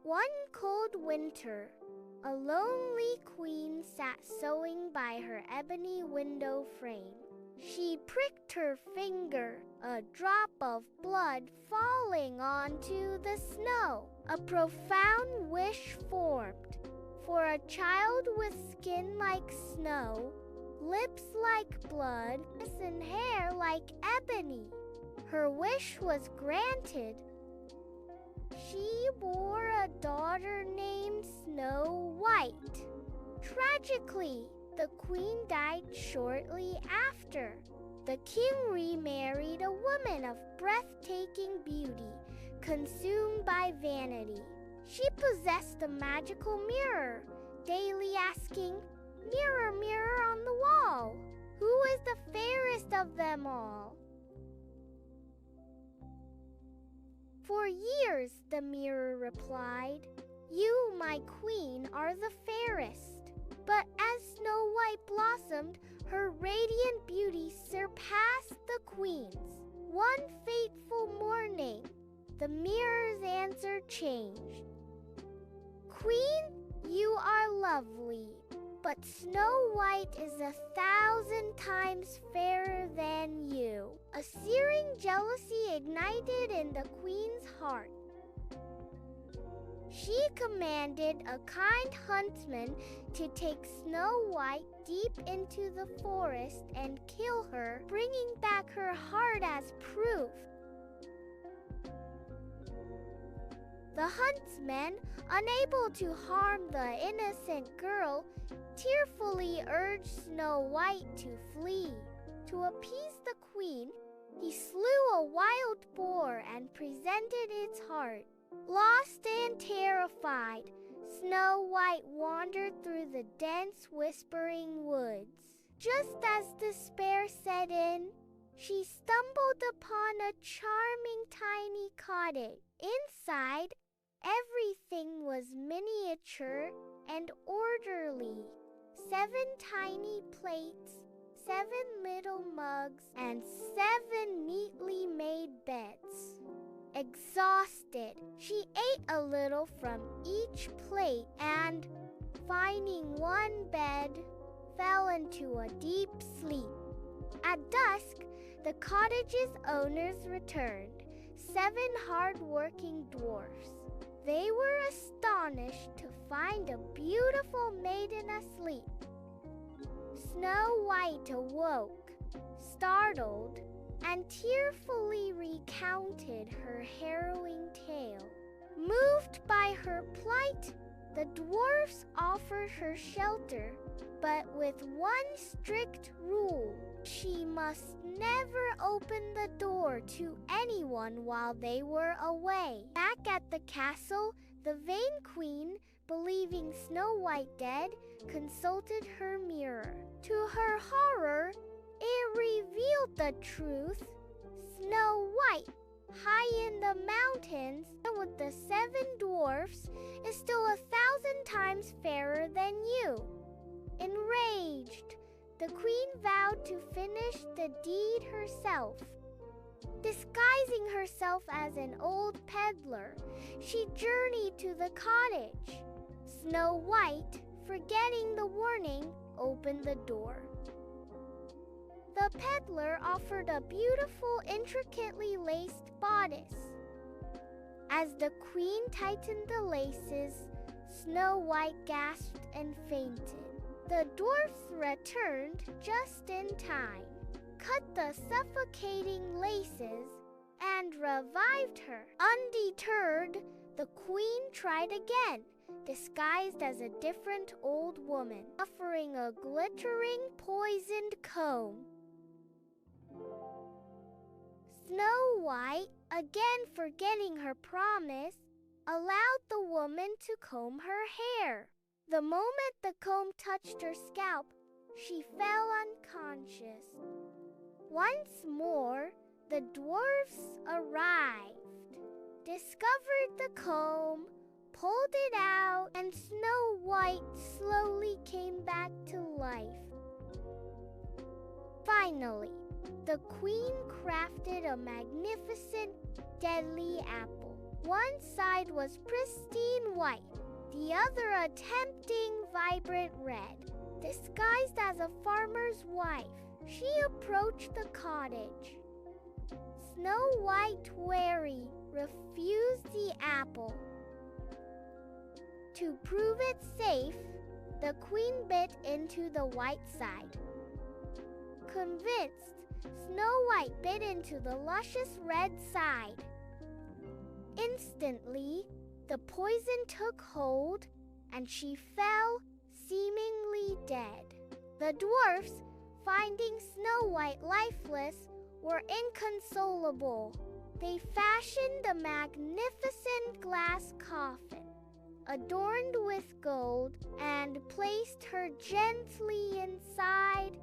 One cold winter, a lonely queen sat sewing by her ebony window frame. She pricked her finger, a drop of blood falling onto the snow. A profound wish formed, for a child with skin like snow, lips like blood, and hair like ebony. Her wish was granted. She bore a daughter named Snow White. Tragically, the queen died shortly after. The king remarried a woman of breathtaking beauty, consumed by vanity. She possessed a magical mirror, daily asking, "Mirror, mirror on the wall, who is the fairest of them all?" "For years," the mirror replied, "you, my queen, are the fairest." But as Snow White blossomed, her radiant beauty surpassed the queen's. One fateful morning, the mirror's answer changed. "Queen, you are lovely, but Snow White is 1,000 times fairer than you." A searing jealousy ignited in the queen's heart. She commanded a kind huntsman to take Snow White deep into the forest and kill her, bringing back her heart as proof. The huntsman, unable to harm the innocent girl, tearfully urged Snow White to flee. To appease the queen, he slew a wild boar and presented its heart. Lost and terrified, Snow White wandered through the dense, whispering woods. Just as despair set in, she stumbled upon a charming tiny cottage. Inside, everything was miniature and orderly. 7 tiny plates, 7 little mugs, and 7 neatly made beds. Exhausted, she ate a little from each plate and, finding one bed, fell into a deep sleep. At dusk, the cottage's owners returned, 7 hard-working dwarfs. They were astonished to find a beautiful maiden asleep. Snow White awoke, startled, and tearfully recounted her harrowing tale. Moved by her plight, the dwarfs offered her shelter, but with one strict rule: she must never open the door to anyone while they were away. Back at the castle, the vain queen, believing Snow White dead, consulted her mirror. To her horror, it revealed the truth. Snow White, high in the mountains with the 7 dwarfs, is still 1,000 times fairer than you. Enraged, the queen vowed to finish the deed herself. Disguising herself as an old peddler, she journeyed to the cottage. Snow White, forgetting the warning, opened the door. The peddler offered a beautiful, intricately laced bodice. As the queen tightened the laces, Snow White gasped and fainted. The dwarfs returned just in time, cut the suffocating laces, and revived her. Undeterred, the queen tried again, disguised as a different old woman, offering a glittering poisoned comb. Snow White, again forgetting her promise, allowed the woman to comb her hair. The moment the comb touched her scalp, she fell unconscious. Once more, the dwarfs arrived, discovered the comb, pulled it out, and Snow White slowly came back to life. Finally, the queen crafted a magnificent, deadly apple. One side was pristine white, the other a tempting, vibrant red. Disguised as a farmer's wife, she approached the cottage. Snow White, wary, refused the apple. To prove it safe, the queen bit into the white side. Convinced, Snow White bit into the luscious red side. Instantly, the poison took hold, and she fell, seemingly dead. The dwarfs, finding Snow White lifeless, were inconsolable. They fashioned a magnificent glass coffin, adorned with gold, and placed her gently inside,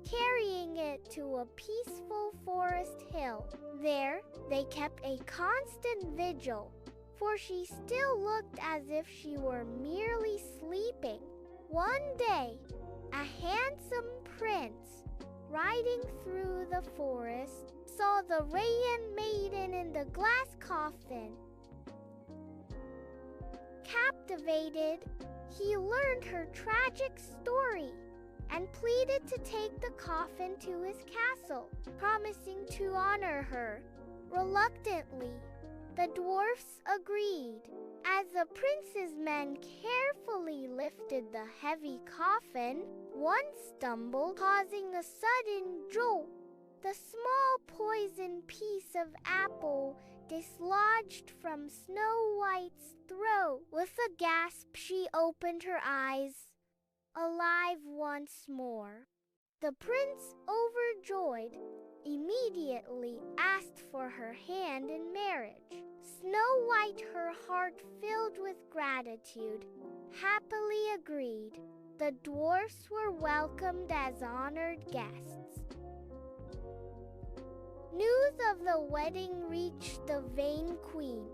carrying it to a peaceful forest hill. There, they kept a constant vigil, for she still looked as if she were merely sleeping. One day, a handsome prince, riding through the forest, saw the radiant maiden in the glass coffin. Captivated, he learned her tragic story and pleaded to take the coffin to his castle, promising to honor her. Reluctantly, the dwarfs agreed. As the prince's men carefully lifted the heavy coffin, one stumbled, causing a sudden jolt. The small poisoned piece of apple dislodged from Snow White's throat. With a gasp, she opened her eyes, alive once more. The prince, overjoyed, immediately asked for her hand in marriage. Snow White, her heart filled with gratitude, happily agreed. The dwarfs were welcomed as honored guests. News of the wedding reached the vain queen,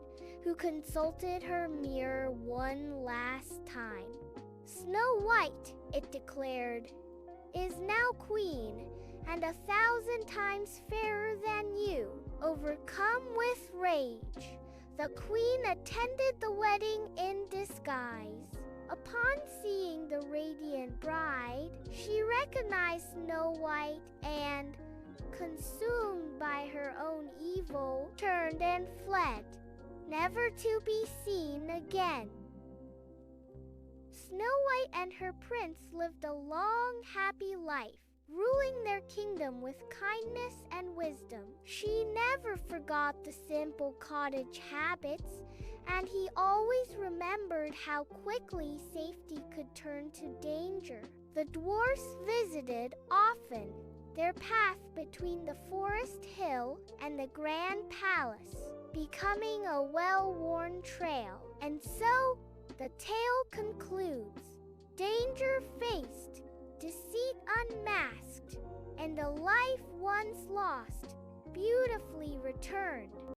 who consulted her mirror one last time. Snow White, it declared, is now queen, and 1,000 times fairer than you. Overcome with rage, the queen attended the wedding in disguise. Upon seeing the radiant bride, she recognized Snow White and, consumed by her own evil, turned and fled, never to be seen again. Snow White and her prince lived a long, happy life, ruling their kingdom with kindness and wisdom. She never forgot the simple cottage habits, and he always remembered how quickly safety could turn to danger. The dwarfs visited often, their path between the forest hill and the grand palace, becoming a well-worn trail. And so, the tale concludes. Danger faced, deceit unmasked, and a life once lost, beautifully returned.